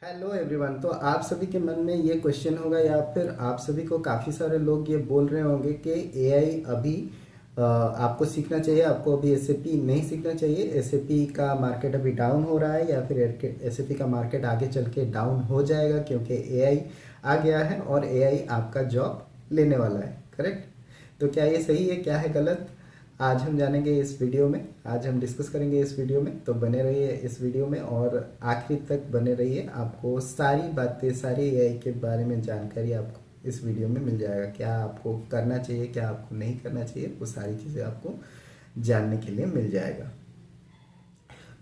Hello everyone. तो आप सभी के मन में ये क्वेश्चन होगा या फिर आप सभी को काफ़ी सारे लोग ये बोल रहे होंगे कि एआई अभी आपको सीखना चाहिए, आपको अभी एसएपी नहीं सीखना चाहिए, एसएपी का मार्केट अभी डाउन हो रहा है या फिर एसएपी का मार्केट आगे चल के डाउन हो जाएगा क्योंकि एआई आ गया है और एआई आपका जॉब लेने वाला है। करेक्ट? तो क्या ये सही है, क्या है गलत, आज हम जानेंगे इस वीडियो में। आज हम डिस्कस करेंगे इस वीडियो में, तो बने रहिए इस वीडियो में और आखिरी तक बने रहिए। आपको सारी बातें, सारी एआई के बारे में जानकारी आपको इस वीडियो में मिल जाएगा। क्या आपको करना चाहिए, क्या आपको नहीं करना चाहिए, वो सारी चीज़ें आपको जानने के लिए मिल जाएगा।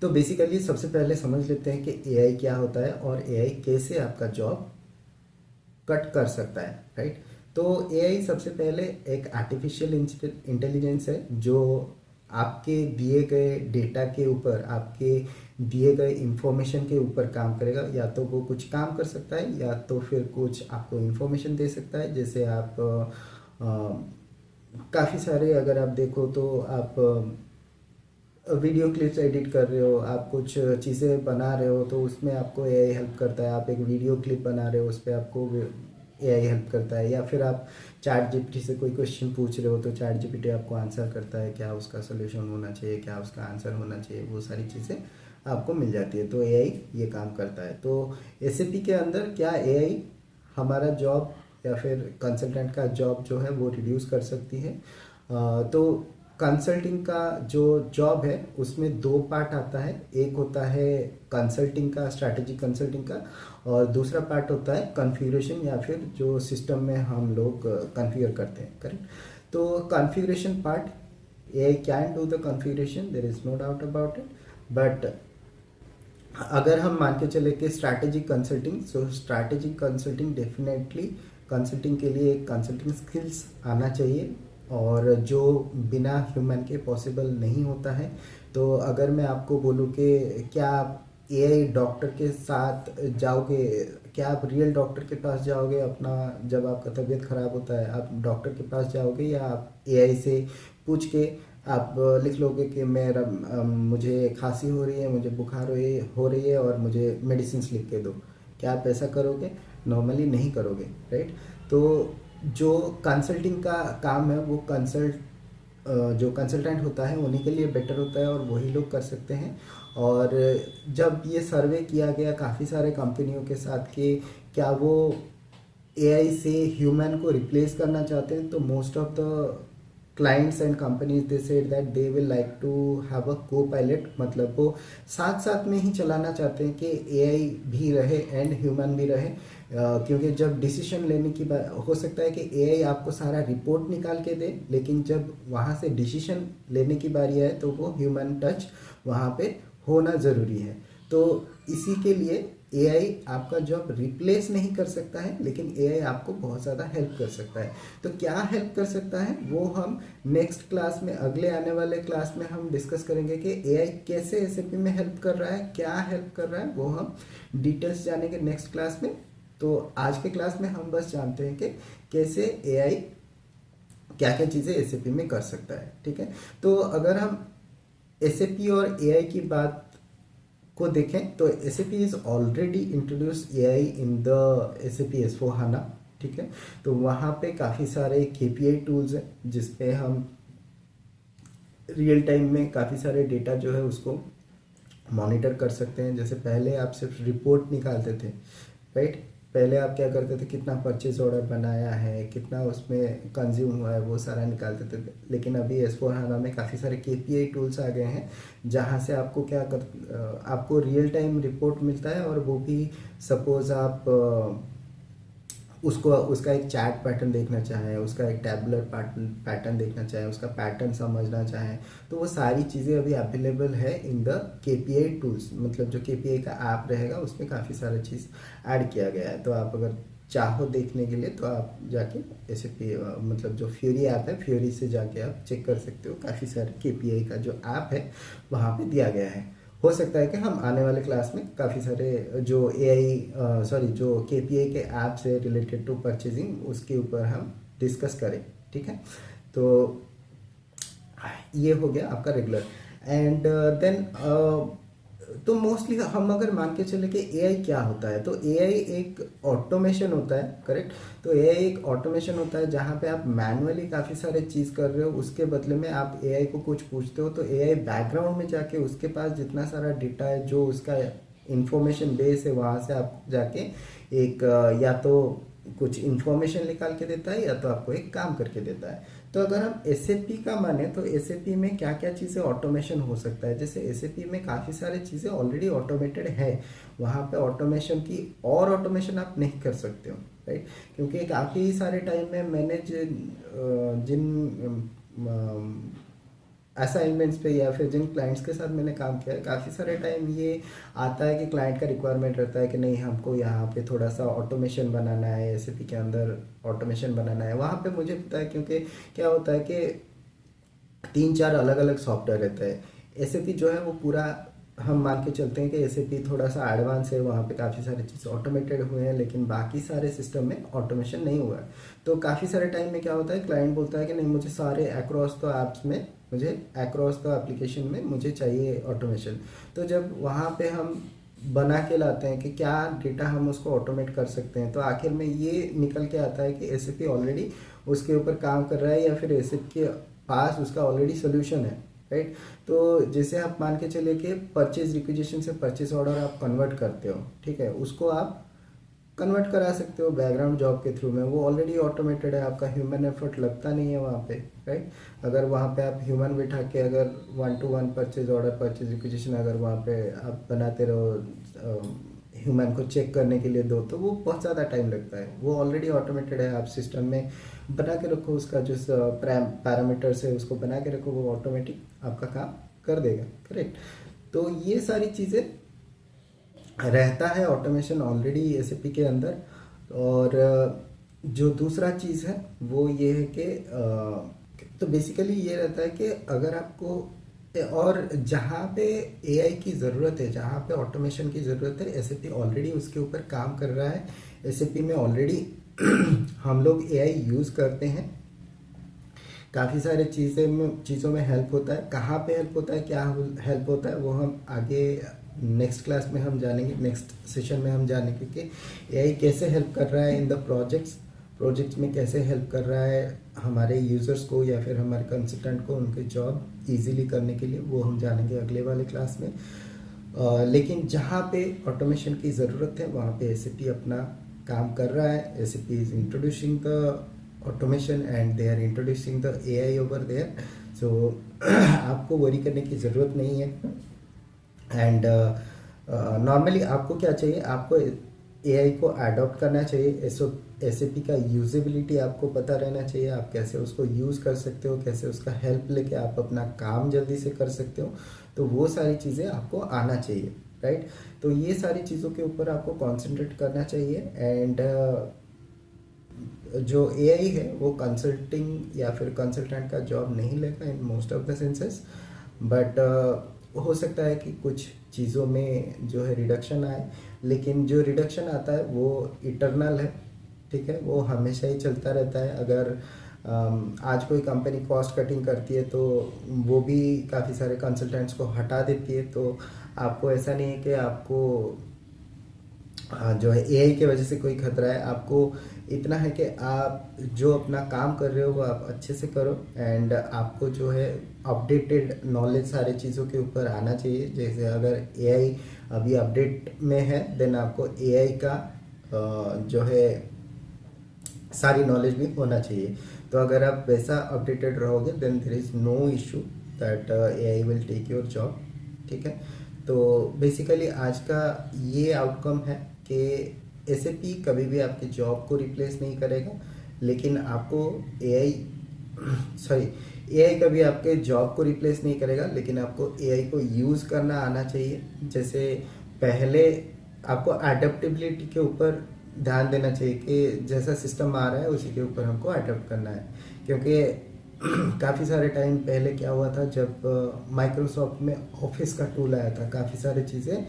तो बेसिकली सबसे पहले समझ लेते हैं कि एआई क्या होता है और एआई कैसे आपका जॉब कट कर सकता है। राइट? तो एआई सबसे पहले एक आर्टिफिशियल इंटेलिजेंस है जो आपके दिए गए डेटा के ऊपर, आपके दिए गए इंफॉर्मेशन के ऊपर काम करेगा। या तो वो कुछ काम कर सकता है या तो फिर कुछ आपको इंफॉर्मेशन दे सकता है। जैसे आप काफ़ी सारे, अगर आप देखो तो आप वीडियो क्लिप्स एडिट कर रहे हो, आप कुछ चीज़ें बना रहे हो तो उसमें आपको एआई हेल्प करता है। आप एक वीडियो क्लिप बना रहे हो, उस पर आपको एआई हेल्प करता है। या फिर आप चैट जीपीटी से कोई क्वेश्चन पूछ रहे हो तो चैट जीपीटी आपको आंसर करता है, क्या उसका सोल्यूशन होना चाहिए, क्या उसका आंसर होना चाहिए, वो सारी चीज़ें आपको मिल जाती है। तो एआई ये काम करता है। तो एसएपी के अंदर क्या एआई हमारा जॉब या फिर कंसल्टेंट का जॉब जो है वो रिड्यूस कर सकती है। तो कंसल्टिंग का जो जॉब है उसमें दो पार्ट आता है। एक होता है कंसल्टिंग का, स्ट्रैटेजिक कंसल्टिंग का, और दूसरा पार्ट होता है कॉन्फ़िगरेशन या फिर जो सिस्टम में हम लोग कॉन्फ़िगर करते हैं। करेक्ट? तो configuration part, a can do the configuration, there is no doubt about it. But अगर हम मान के चले कि strategic consulting, so strategic consulting definitely consulting के लिए कंसल्टिंग स्किल्स आना चाहिए और जो बिना ह्यूमन के पॉसिबल नहीं होता है। तो अगर मैं आपको बोलूँ कि क्या आप एआई डॉक्टर के साथ जाओगे, क्या आप रियल डॉक्टर के पास जाओगे अपना, जब आपका तबीयत ख़राब होता है आप डॉक्टर के पास जाओगे, या आप एआई से पूछ के आप लिख लोगे कि मुझे खांसी हो रही है, मुझे बुखार हो रही है और मुझे मेडिसिन लिख के दो? क्या आप ऐसा करोगे? नॉर्मली नहीं करोगे। राइट? तो जो कंसल्टिंग का काम है वो जो कंसल्टेंट होता है उन्हीं के लिए बेटर होता है और वही लोग कर सकते हैं। और जब ये सर्वे किया गया काफ़ी सारे कंपनियों के साथ कि क्या वो एआई से ह्यूमन को रिप्लेस करना चाहते हैं, तो most of the clients and companies they said that they will like to have a copilot. मतलब वो साथ साथ में ही चलाना चाहते हैं कि एआई भी रहे एंड ह्यूमन भी रहे। क्योंकि जब डिसीजन लेने की बात, हो सकता है कि एआई आपको सारा रिपोर्ट निकाल के दे, लेकिन जब वहाँ से डिसीजन लेने की बारी आए तो वो ह्यूमन टच वहाँ पे होना ज़रूरी है। तो इसी के लिए एआई आपका जॉब रिप्लेस नहीं कर सकता है, लेकिन एआई आपको बहुत ज़्यादा हेल्प कर सकता है। तो क्या हेल्प कर सकता है वो हम नेक्स्ट क्लास में, अगले आने वाले क्लास में हम डिस्कस करेंगे कि एआई कैसे एसएपी में हेल्प कर रहा है, क्या हेल्प कर रहा है, वो हम डिटेल्स जानेंगे नेक्स्ट क्लास में। तो आज के क्लास में हम बस जानते हैं कि कैसे एआई क्या क्या चीज़ें एसएपी में कर सकता है। ठीक है? तो अगर हम एसएपी और एआई की बात को देखें तो SAP is already introduce AI in the SAP S/4HANA। ठीक है? तो वहाँ पे काफ़ी सारे KPI टूल्स हैं जिसपे हम रियल टाइम में काफ़ी सारे डेटा जो है उसको मॉनिटर कर सकते हैं। जैसे पहले आप सिर्फ रिपोर्ट निकालते थे। राइट? पहले आप क्या करते थे, कितना परचेज ऑर्डर बनाया है, कितना उसमें कंज्यूम हुआ है, वो सारा निकालते थे। लेकिन अभी S/4HANA में काफ़ी सारे KPI टूल्स आ गए हैं जहाँ से आपको आपको रियल टाइम रिपोर्ट मिलता है। और वो भी सपोज आप उसको, उसका एक चैट पैटर्न देखना चाहें, उसका एक टैबुलर पैटर्न देखना चाहें, उसका पैटर्न समझना चाहें, तो वो सारी चीज़ें अभी अवेलेबल है इन द केपीआई टूल्स। मतलब जो केपीआई का ऐप रहेगा उसमें काफ़ी सारा चीज़ ऐड किया गया है। तो आप अगर चाहो देखने के लिए तो आप जाके ऐसे मतलब जो फ्यूरी ऐप है, फ्यूरी से जाके आप चेक कर सकते हो। काफ़ी सारे केपीआई का जो ऐप है वहाँ पे दिया गया है। हो सकता है कि हम आने वाले क्लास में काफ़ी सारे जो जो केपीआई के ऐप से रिलेटेड टू परचेजिंग, उसके ऊपर हम डिस्कस करें। ठीक है? तो ये हो गया आपका रेगुलर। एंड देन तो मोस्टली हम अगर मान के चले कि एआई क्या होता है, तो एआई एक ऑटोमेशन होता है, करेक्ट। तो एआई एक ऑटोमेशन होता है जहाँ पे आप मैनुअली काफ़ी सारे चीज़ कर रहे हो, उसके बदले में आप एआई को कुछ पूछते हो, तो एआई बैकग्राउंड में जाके उसके पास जितना सारा डेटा है, जो उसका इंफॉर्मेशन बेस है, वहाँ से आप जाके एक या तो कुछ इंफॉर्मेशन निकाल के देता है, या तो आपको एक काम करके देता है। तो अगर हम एसएपी का माने, तो एसएपी में क्या क्या चीज़ें ऑटोमेशन हो सकता है। जैसे एसएपी में काफ़ी सारी चीज़ें ऑलरेडी ऑटोमेटेड है, वहाँ पे ऑटोमेशन की और ऑटोमेशन आप नहीं कर सकते हो, राइट। क्योंकि काफ़ी सारे टाइम में मैंने जिन असाइनमेंट्स पे या फिर जिन क्लाइंट्स के साथ मैंने काम किया है, काफ़ी सारे टाइम ये आता है कि क्लाइंट का रिक्वायरमेंट रहता है कि नहीं, हमको यहाँ पे थोड़ा सा ऑटोमेशन बनाना है, एसएपी के अंदर ऑटोमेशन बनाना है। वहाँ पे मुझे पता है, क्योंकि क्या होता है कि 3-4 अलग अलग सॉफ्टवेयर रहता है। एसएपी जो है वो पूरा, हम मान के चलते हैं कि एसएपी थोड़ा सा एडवांस है, वहाँ पे काफ़ी सारी चीज़ ऑटोमेटेड हुए हैं, लेकिन बाकी सारे सिस्टम में ऑटोमेशन नहीं हुआ है। तो काफ़ी सारे टाइम में क्या होता है, क्लाइंट बोलता है कि नहीं, मुझे सारे अक्रॉस द ऐप्स में, मुझे अक्रॉस द एप्लीकेशन में मुझे चाहिए ऑटोमेशन। तो जब वहाँ पे हम बना के लाते हैं कि क्या डेटा हम उसको ऑटोमेट कर सकते हैं, तो आखिर में ये निकल के आता है कि एसएपी ऑलरेडी उसके ऊपर काम कर रहा है, या फिर एसएपी के पास उसका ऑलरेडी सोल्यूशन है, राइट। तो जैसे आप मान के चले कि परचेज रिक्विजिशन से परचेज ऑर्डर आप कन्वर्ट करते हो, ठीक है, उसको आप कन्वर्ट करा सकते हो बैकग्राउंड जॉब के थ्रू में, वो ऑलरेडी ऑटोमेटेड है, आपका ह्यूमन एफर्ट लगता नहीं है वहाँ पे, राइट। अगर वहाँ पे आप ह्यूमन बिठा के अगर 1-to-1 purchase order, purchase requisition अगर वहाँ पे आप बनाते रहो, ह्यूमन को चेक करने के लिए दो, तो वो बहुत ज़्यादा टाइम लगता है। वो ऑलरेडी ऑटोमेटेड है, आप सिस्टम में बना के रखो, उसका जो पैरामीटर्स है उसको बना के रखो, वो ऑटोमेटिक आपका काम कर देगा, करेक्ट। तो ये सारी चीज़ें रहता है ऑटोमेशन ऑलरेडी एसएपी के अंदर। और जो दूसरा चीज़ है वो ये है कि तो बेसिकली ये रहता है कि अगर आपको, और जहाँ पे एआई की ज़रूरत है, जहाँ पे ऑटोमेशन की ज़रूरत है, एसएपी ऑलरेडी उसके ऊपर काम कर रहा है। एसएपी में ऑलरेडी हम लोग एआई यूज़ करते हैं, काफ़ी सारे चीज़ों में हेल्प होता है। कहाँ पे हेल्प होता है, क्या हेल्प होता है, वो हम आगे नेक्स्ट क्लास में हम जानेंगे, नेक्स्ट सेशन में हम जानेंगे कि एआई कैसे हेल्प कर रहा है इन द प्रोजेक्ट्स में, कैसे हेल्प कर रहा है हमारे यूज़र्स को या फिर हमारे कंसल्टेंट को उनके जॉब इजीली करने के लिए, वो हम जानेंगे अगले वाले क्लास में। लेकिन जहाँ पे ऑटोमेशन की ज़रूरत है, वहाँ पे एसएपी अपना काम कर रहा है। SAP is introducing the automation and they are introducing the AI over there. So आपको वरी करने की ज़रूरत नहीं है। एंड नॉर्मली आपको क्या चाहिए, आपको एआई को अडॉप्ट करना चाहिए। एसएपी का यूजेबिलिटी आपको पता रहना चाहिए, आप कैसे उसको यूज़ कर सकते हो, कैसे उसका हेल्प लेके आप अपना काम जल्दी से कर सकते हो, तो वो सारी चीज़ें आपको आना चाहिए, राइट। तो ये सारी चीज़ों के ऊपर आपको कॉन्सेंट्रेट करना चाहिए। एंड जो एआई है वो कंसल्टिंग या फिर कंसल्टेंट का जॉब नहीं लेगा in most of the senses, but हो सकता है कि कुछ चीज़ों में जो है रिडक्शन आए, लेकिन जो रिडक्शन आता है वो इटरनल है, ठीक है, वो हमेशा ही चलता रहता है। अगर आज कोई कंपनी कॉस्ट कटिंग करती है तो वो भी काफ़ी सारे कंसल्टेंट्स को हटा देती है। तो आपको ऐसा नहीं है कि आपको जो है एआई के वजह से कोई खतरा है। आपको इतना है कि आप जो अपना काम कर रहे हो वो आप अच्छे से करो, एंड आपको जो है अपडेटेड नॉलेज सारी चीज़ों के ऊपर आना चाहिए। जैसे अगर एआई अभी अपडेट में है, देन आपको एआई का जो है सारी नॉलेज भी होना चाहिए। तो अगर आप वैसा अपडेटेड रहोगे, then there is no issue that AI will take your job, ठीक है। तो बेसिकली आज का ये आउटकम है कि एसएपी कभी भी आपकी जॉब को रिप्लेस नहीं करेगा, लेकिन आपको एआई कभी आपके जॉब को रिप्लेस नहीं करेगा, लेकिन आपको एआई को यूज़ करना आना चाहिए। जैसे पहले आपको अडेप्टेबिलिटी के ऊपर ध्यान देना चाहिए कि जैसा सिस्टम आ रहा है उसी के ऊपर हमको अडेप्ट करना है। क्योंकि काफ़ी सारे टाइम पहले क्या हुआ था, जब माइक्रोसॉफ्ट में ऑफिस का टूल आया था, काफ़ी सारी चीज़ें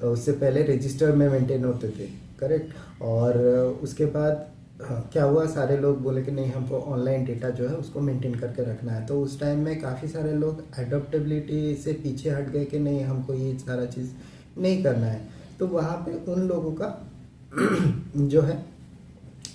उससे पहले रजिस्टर में मेंटेन होते थे, करेक्ट। और उसके बाद क्या हुआ, सारे लोग बोले कि नहीं, हमको ऑनलाइन डेटा जो है उसको मेंटेन करके रखना है। तो उस टाइम में काफ़ी सारे लोग अडोप्टेबिलिटी से पीछे हट गए कि नहीं, हमको ये सारा चीज़ नहीं करना है, तो वहाँ पे उन लोगों का जो है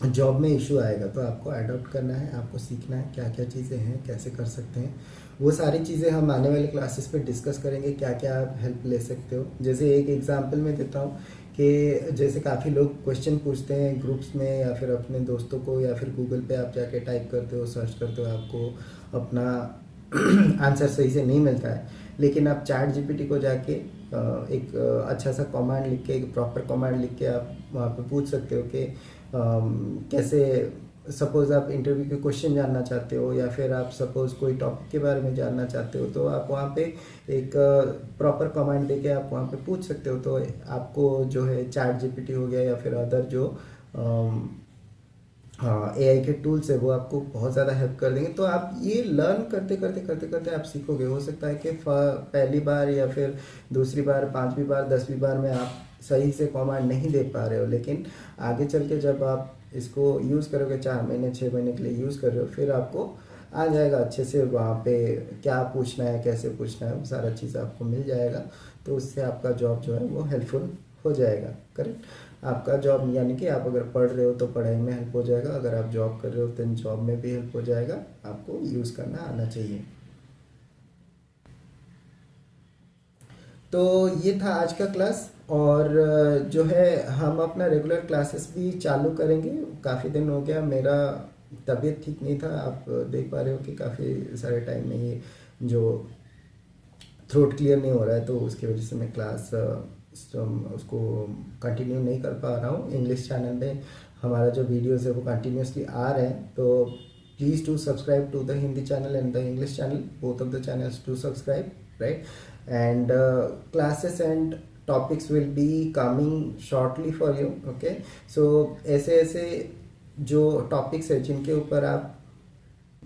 जॉब में इशू आएगा। तो आपको अडॉप्ट करना है, आपको सीखना है क्या क्या चीज़ें हैं, कैसे कर सकते हैं। वो सारी चीज़ें हम आने वाले क्लासेस पे डिस्कस करेंगे, क्या क्या आप हेल्प ले सकते हो। जैसे एक एग्जांपल मैं देता हूँ कि जैसे काफ़ी लोग क्वेश्चन पूछते हैं ग्रुप्स में या फिर अपने दोस्तों को, या फिर गूगल पे आप जाके टाइप करते हो, सर्च करते हो, आपको अपना आंसर सही से नहीं मिलता है, लेकिन आप चैट जीपीटी को जाके एक अच्छा सा कमांड लिख के, एक प्रॉपर कमांड लिख के आप वहाँ पे पूछ सकते हो कि कैसे, सपोज़ आप इंटरव्यू के क्वेश्चन जानना चाहते हो, या फिर आप सपोज़ कोई टॉपिक के बारे में जानना चाहते हो, तो आप वहाँ पे एक प्रॉपर कमांड देके आप वहाँ पे पूछ सकते हो। तो आपको जो है चैट जीपीटी हो गया या फिर अदर जो हाँ एआई के टूल्स है वो आपको बहुत ज़्यादा हेल्प कर देंगे। तो आप ये लर्न करते करते करते करते आप सीखोगे। हो सकता है कि पहली बार या फिर दूसरी बार, पांचवी बार, 10वीं बार में आप सही से कमांड नहीं दे पा रहे हो, लेकिन आगे चल के जब आप इसको यूज़ करोगे, 4 महीने 6 महीने के लिए यूज़ कर रहे हो, फिर आपको आ जाएगा अच्छे से वहाँ पे क्या पूछना है, कैसे पूछना है, वो सारा चीज़ आपको मिल जाएगा। तो उससे आपका जॉब जो है वो हेल्पफुल हो जाएगा। करेक्ट, आपका जॉब यानी कि आप अगर पढ़ रहे हो तो पढ़ाई में हेल्प हो जाएगा, अगर आप जॉब कर रहे हो तो जॉब में भी हेल्प हो जाएगा। आपको यूज़ करना आना चाहिए। तो ये था आज का क्लास, और जो है हम अपना रेगुलर क्लासेस भी चालू करेंगे। काफ़ी दिन हो गया, मेरा तबीयत ठीक नहीं था, आप देख पा रहे हो कि काफ़ी सारे टाइम में ये जो थ्रोट क्लियर नहीं हो रहा है, तो उसकी वजह से मैं क्लास उसको कंटिन्यू नहीं कर पा रहा हूँ। इंग्लिश चैनल में हमारा जो वीडियोस है वो कंटिन्यूसली आ रहे हैं, तो please do subscribe to the Hindi channel and the English channel, both of the channels do subscribe, right. And classes and topics will be coming shortly for you, okay। so ऐसे ऐसे जो topics है जिनके ऊपर आप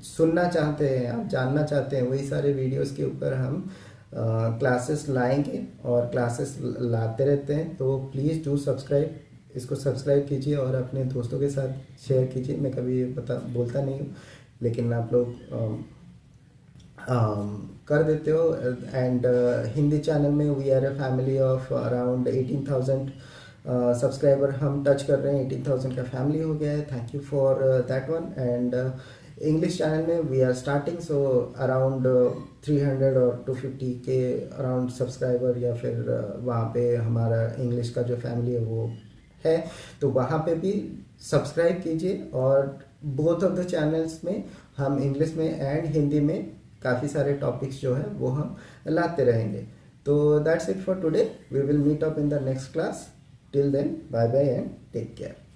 सुनना चाहते हैं, आप जानना चाहते हैं, वही सारे वीडियोस के ऊपर हम क्लासेस लाएंगे और क्लासेस लाते रहते हैं। तो प्लीज़ डू सब्सक्राइब, इसको सब्सक्राइब कीजिए और अपने दोस्तों के साथ शेयर कीजिए। मैं कभी ये बोलता नहीं हूँ, लेकिन आप लोग कर देते हो। एंड हिंदी चैनल में we are a family of around 18,000 subscriber हम टच कर रहे हैं। 18,000 का फैमिली हो गया है, thank you for that one. And English channel में we are starting, so around 300 और 250 के अराउंड सब्सक्राइबर, या फिर वहाँ पे हमारा इंग्लिश का जो फैमिली है वो है। तो वहाँ पे भी सब्सक्राइब कीजिए, और बोथ ऑफ द चैनल्स में हम इंग्लिश में एंड हिंदी में काफ़ी सारे टॉपिक्स जो है वो हम लाते रहेंगे। तो that's it for today, we will meet up in the next class. Till then, bye bye and take care.